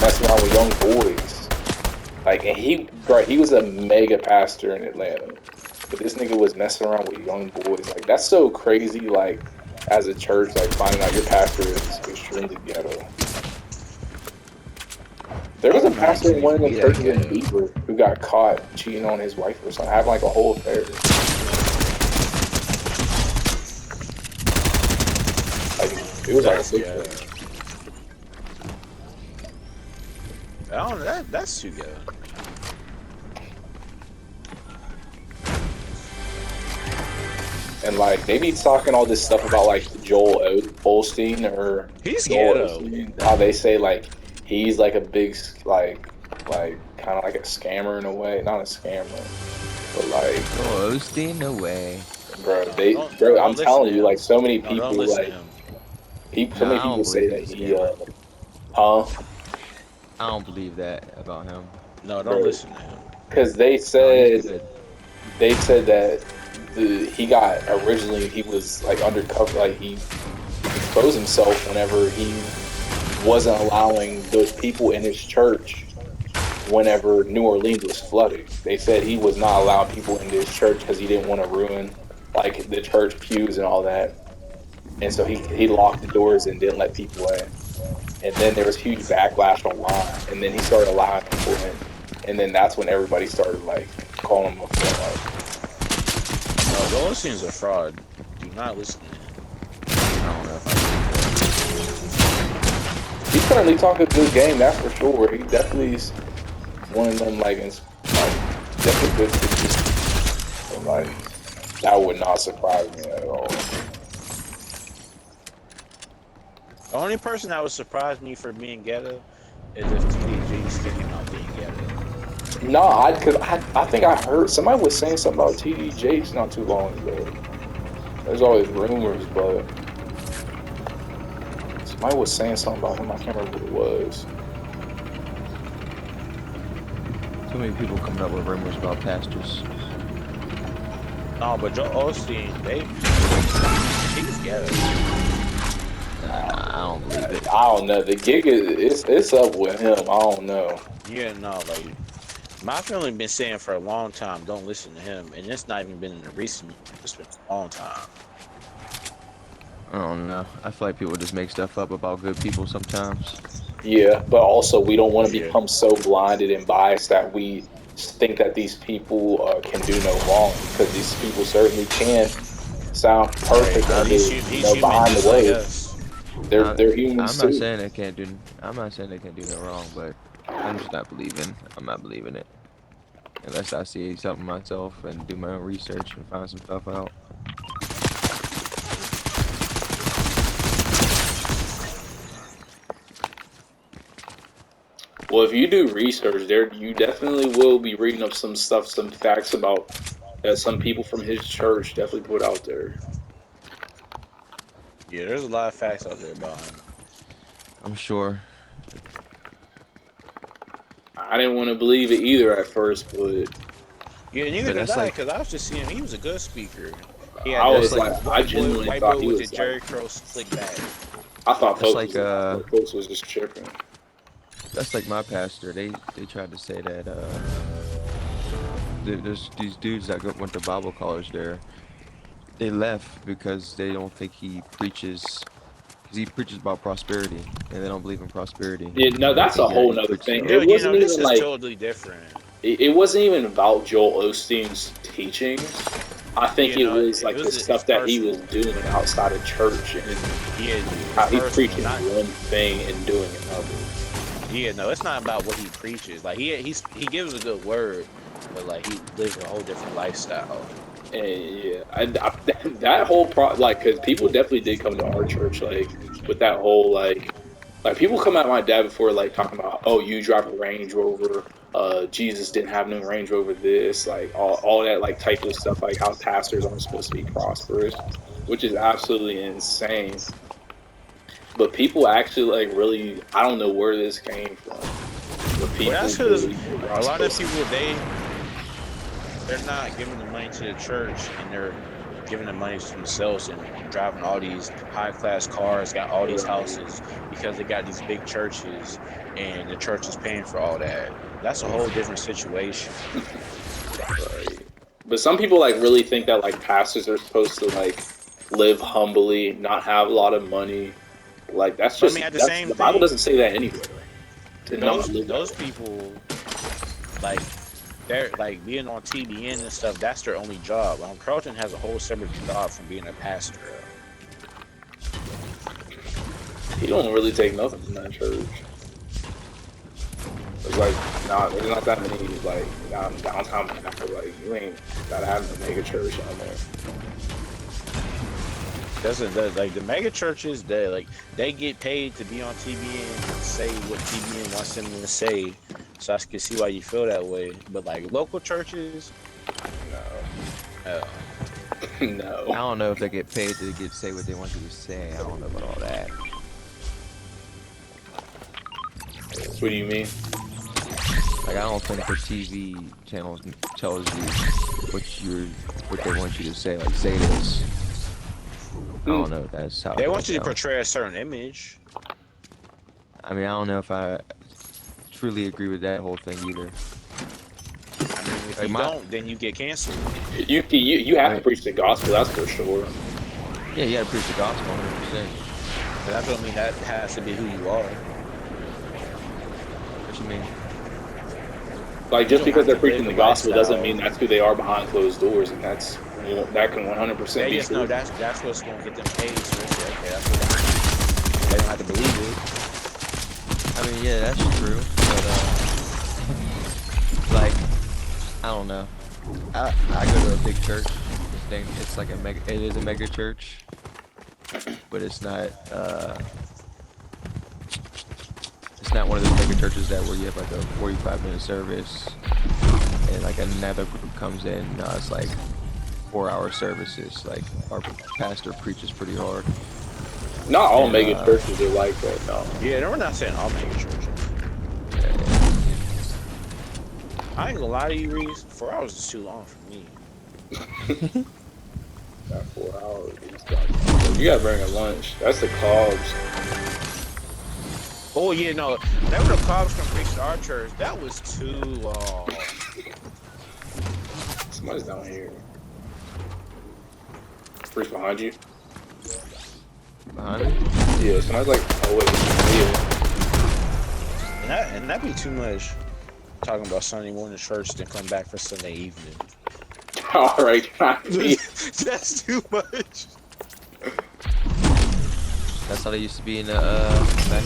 messing around with young boys. Like, and he was a mega pastor in Atlanta, but this nigga was messing around with young boys. Like, that's so crazy. Like, as a church, like finding out your pastor is extremely ghetto. There was a pastor in one of the churches in Beaver who got caught cheating on his wife or something, having like a whole affair. Like, it was like sick. I don't know. That's too good. And like they be talking all this stuff about like Joel Osteen or He's Joel ghetto. Osteen. How they say like he's like a big like kind of like a scammer in a way, not a scammer, but like Joel Osteen, no way. Bro, I'm telling you, like so many people like so many people say that he huh? I don't believe that about him. No, don't listen to him. Because they said that he got originally he was like undercover, like he exposed himself whenever he wasn't allowing those people in his church whenever New Orleans was flooded. They said he was not allowing people into his church because he didn't want to ruin like the church pews and all that. And so he locked the doors and didn't let people in. And then there was huge backlash online. And then he started allowing people in. And then that's when everybody started like calling him a fraud. No, Joel Osteen's a fraud. Do not listen to him. I don't know if He's currently talking a good game, that's for sure. He definitely is one of them like definitely good pitches. And like that would not surprise me at all. The only person that would surprise me for being ghetto is if TDG's thinking about being ghetto. No, I think I heard somebody was saying something about TDJs not too long ago. There's always rumors, but somebody was saying something about him. I can't remember what it was. too many people coming up with rumors about pastors. No, but Joel Osteen, he's ghetto. I don't believe it. I don't know. The gig it's up with him. I don't know. Yeah, no, like my family been saying for a long time, don't listen to him, and it's not even been in the recent. It's been a long time. I don't know. I feel like people just make stuff up about good people sometimes. Yeah, but also we don't want to become so blinded and biased that we think that these people can do no wrong, because these people certainly can sound perfect and behind the waves. They're humans too. I'm not saying they can't do. I'm not saying they can't do no wrong, but I'm just not believing. I'm not believing it unless I see something myself and do my own research and find some stuff out. Well, if you do research, you definitely will be reading up some stuff, some facts about that some people from his church definitely put out there. Yeah, there's a lot of facts out there about him. I'm sure. I didn't want to believe it either at first, but yeah, neither did I, because I was just seeing he was a good speaker. Yeah, I was like, I genuinely thought he was the Jerry Crow slick back. I thought folks was just tripping. That's like my pastor. They tried to say that there's these dudes that went to Bible college there. They left because they don't think he preaches. Because he preaches about prosperity, and they don't believe in prosperity. Yeah, no, that's a whole nother thing. It wasn't even like totally different. It wasn't even about Joel Osteen's teachings. I think it was like the stuff that he was doing outside of church, and how he's preaching one thing and doing another. Yeah, no, it's not about what he preaches. Like he gives a good word, but like he lives a whole different lifestyle. And yeah, that whole because people definitely did come to our church like with that whole like people come at my dad before like talking about, oh, you drive a Range Rover, Jesus didn't have no Range Rover, this like all that like type of stuff, like how pastors aren't supposed to be prosperous, which is absolutely insane. But people actually like really, I don't know where this came from. But people, well, that's because a lot of people they're not giving the money to the church, and they're giving the money to themselves and driving all these high class cars, got all these houses because they got these big churches, and the church is paying for all that. That's a whole different situation. Right. But some people like really think that like pastors are supposed to like live humbly, not have a lot of money. Like that's But I just mean, at the that's same the Bible thing, doesn't say that anywhere. To not live that those way. people, like, they're like being on TBN and stuff. That's their only job. Carlton has a whole separate job from being a pastor. He don't really take nothing from that church. It's like, nah, there's not that many like downtown Manhattan. Like you ain't gotta have a mega church down there. Like the mega churches, they get paid to be on TBN and say what TBN wants them to say. So I can see why you feel that way. But like local churches, No, I no. don't know if they get paid to say what they want you to say. I don't know about all that. What do you mean? Like I don't think the TV channels tells you what they want you to say. Like say this. I don't know if that's how they it want goes you to down. portray a certain image. I mean, I don't know if I truly agree with that whole thing either. I mean, if Like you don't, then you get canceled. You have to preach the gospel. That's for sure. Yeah, you gotta preach the gospel 100%. But that don't mean that has to be who you are. What you mean? Like just because they're preaching the gospel lifestyle. doesn't mean that's who they are behind closed doors, and that's that can 100% They be just true. know that's what's going to get them paid. So they say, okay, that's what they don't have to believe it. I mean, yeah, that's true. But like, I don't know. I go to a big church. It's like it is a mega church, but it's not. It's not one of those mega churches where you have like a 45-minute service and like another group comes in. No, it's like 4-hour services. Like our pastor preaches pretty hard. Not all mega churches are like that, no. Yeah, we're not saying all mega churches. I ain't gonna lie to you, Reese. 4 hours is too long for me. Not 4 hours. You gotta bring a lunch. That's the carbs. Oh yeah, no. Whenever the cops come preach to our church, that was too long. Somebody's down here. Preach behind you. Behind me? Yeah, somebody's like, oh wait, yeah. And that'd be too much. Talking about Sunday morning church, then come back for Sunday evening. All right, That's too much. That's how they used to be in the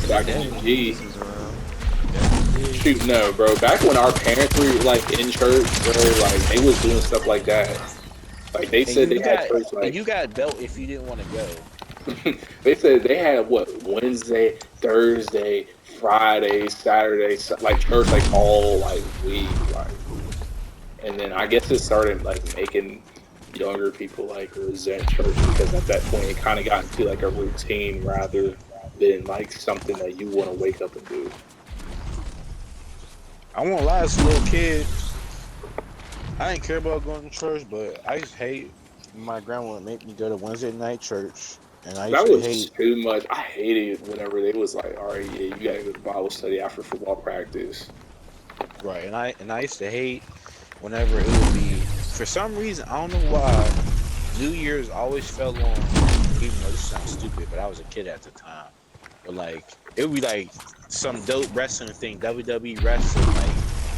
back in the day. G. Shoot, no, bro. Back when our parents were like in church, bro, like they was doing stuff like that. Like they said they had church like. You got belt if you didn't want to go. They said they had what Wednesday, Thursday, Friday, Saturday, like church like all like week, like. And then I guess it started like making younger people like resent church because at that point it kind of got into like a routine rather than like something that you want to wake up and do. I won't lie, as a little kid, I didn't care about going to church, but I used to hate my grandma would make me go to Wednesday night church, and I used That to was hate. too much. I hated it whenever they was like, "All right, yeah, you gotta go to Bible study after football practice." Right, and I used to hate whenever it would be, for some reason, I don't know why, New Year's always fell on, even though this sounds stupid, but I was a kid at the time. But like, it would be like some dope wrestling thing, WWE wrestling, like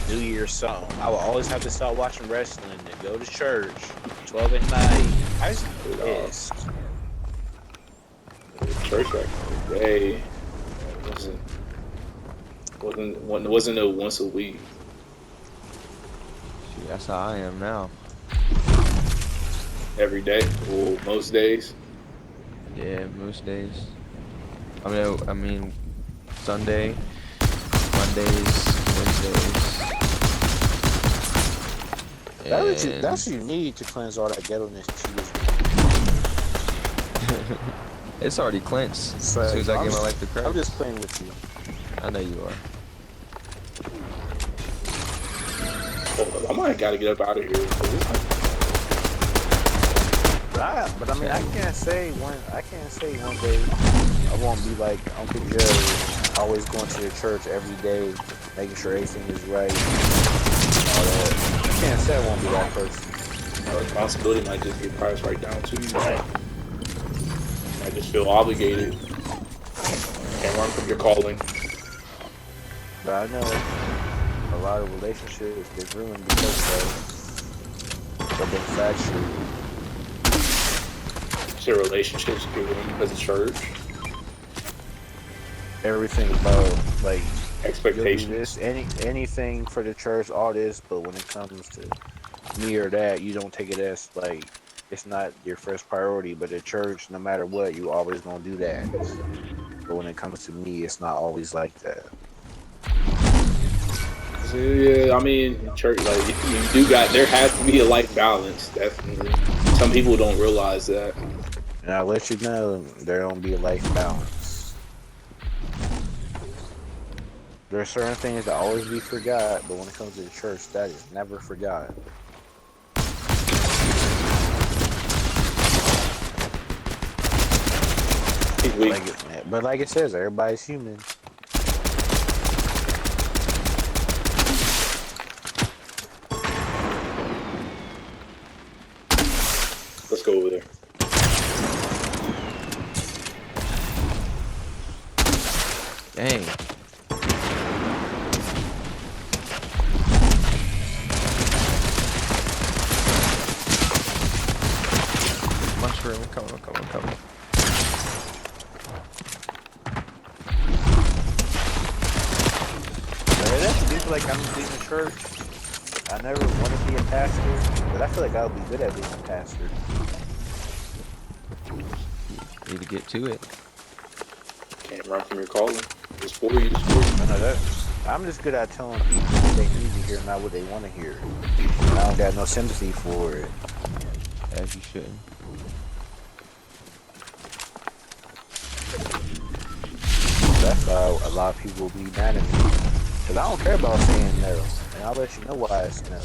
New Year's something. I would always have to start watching wrestling and go to church, 12 at night. I used to be pissed. Church back in the day wasn't no once a week. Shoot, that's how I am now. Every day, well, most days. Yeah, most days. I mean, Sunday, Mondays, Wednesdays. That's what you need to cleanse all that ghetto-ness to you. It's already cleansed. As soon as I give my life to Christ. I'm just playing with you. I know you are. I might gotta get up out of here. But I mean, I can't say one day I won't be like Uncle Joe, always going to the church every day, making sure everything is right, all that. I can't say I won't be that person. Responsibility might just get priced right down to you. Right? I just feel obligated. Can't run from your calling. But I know a lot of relationships get ruined because of the factory. Your relationships get ruined because of church. Everything about like Expectations. this, anything for the church, all this, but when it comes to me or that, you don't take it as like it's not your first priority. But at church, no matter what, you always gonna do that. But when it comes to me, it's not always like that. Yeah, I mean, church, like, you do there has to be a life balance, definitely. Some people don't realize that. And I'll let you know there don't be a life balance. There are certain things that always be forgot, but when it comes to the church, that is never forgot. But like it says, everybody's human. Let's go over there. Dang. Mushroom, I'm coming. I feel like I'm being a church. I never want to be a pastor, but I feel like I'll be good at being a pastor. Need to get to it. Can't run from your calling. It's for you. I'm just good at telling people what they need to hear, not what they want to hear. And I don't got no sympathy for it. As you shouldn't. That's why a lot of people will be mad at me. Because I don't care about saying no. And I'll let you know why it's no.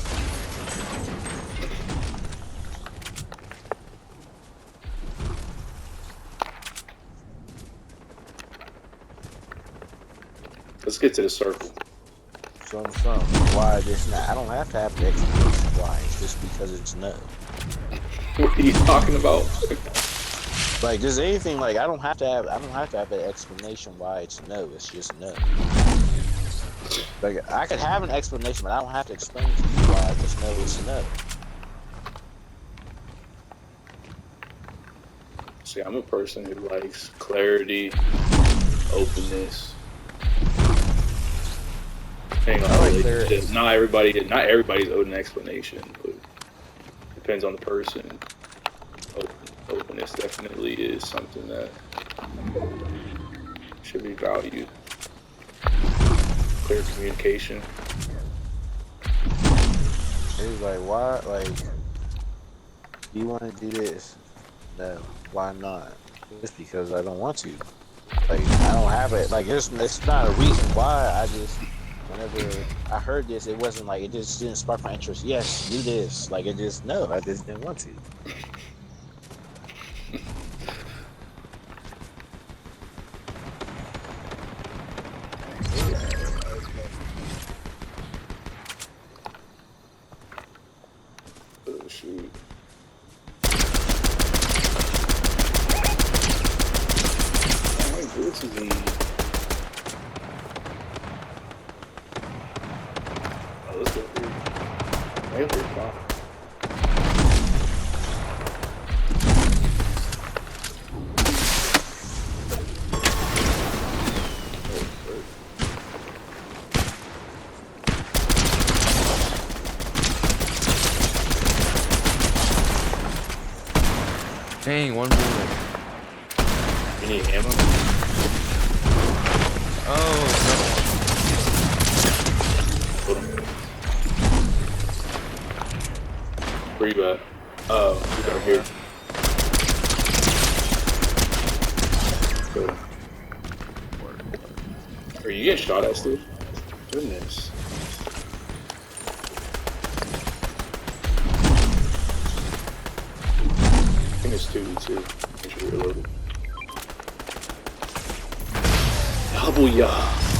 Let's get to the circle. Some. Why this not? I don't have to have the explanation why. It's just because it's no. What are you talking about? Like, there's anything like I don't have to have an explanation why it's no. It's just no. Like, I could have an explanation, but I don't have to explain to you why I just know it's no. See, I'm a person who likes clarity, openness. Hang on, not everybody's owed an explanation, but depends on the person. Openness definitely is something that should be valued. Clear communication. It's like, why? Like, do you want to do this? No. Why not? Just because I don't want to. Like, I don't have it. Like, it's not a reason why. I just, whenever I heard this, it wasn't like, it just didn't spark my interest. Yes, do this. Like, it just, no, I just didn't want to. Oh, shoot. This is easy. Oh, let's go through. Maybe we're fine. Dang, one bullet. You need ammo? Oh, Put him. Where you at? Oh, he's over here. Good. Are you getting shot at, Steve? Goodness. think it's 2v2. Make sure you're loaded. Double ya.